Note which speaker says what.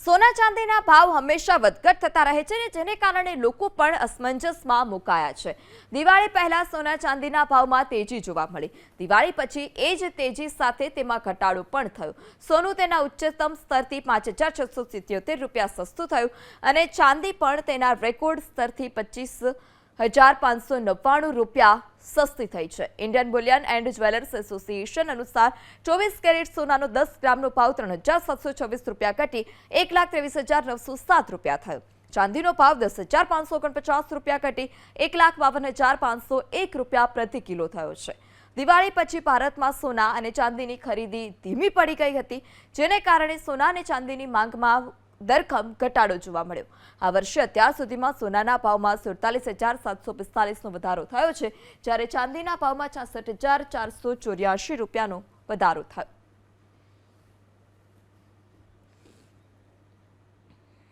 Speaker 1: સોના ચાંદીના ભાવ હંમેશા વધઘટ થતા રહે છે, જેને કારણે લોકો પણ અસમંજસમાં મુકાયા છે। દિવાળી પહેલા સોના ચાંદીના ભાવમાં તેજી જોવા મળી। દિવાળી પછી એ જ તેજી સાથે તેમાં ઘટાડો પણ થયો। સોનું તેના ઉચ્ચતમ સ્તરથી 5677 રૂપિયા સસ્તું થયું અને ચાંદી પણ તેના રેકોર્ડ સ્તરથી 25,599 રૂપિયા સસ્તી થઈ છે। Indian Boolean and jewellers association અનુસાર 24 કેરેટ સોનાનો 10 ગ્રામનો ભાવ 3,726 રૂપિયા ઘટી 1,23,907 રૂપિયા થયો। ચાંદીનો ભાવ 10,549 રૂપિયા ઘટી 1,52,501 રૂપિયા પ્રતિ કિલો થયો છે। દિવાળી પછી ભારતમાં સોના અને ચાંદીની ખરીદી ધીમી પડી ગઈ હતી, જેને કારણે સોના અને ચાંદીની માંગમાં ધરખમ ઘટાડો જોવા મળ્યો। આ વર્ષે અત્યાર સુધીમાં સોનાના ભાવમાં 47,745નો વધારો થયો છે, જ્યારે ચાંદીના ભાવમાં 66,484 રૂપિયાનો વધારો થયો।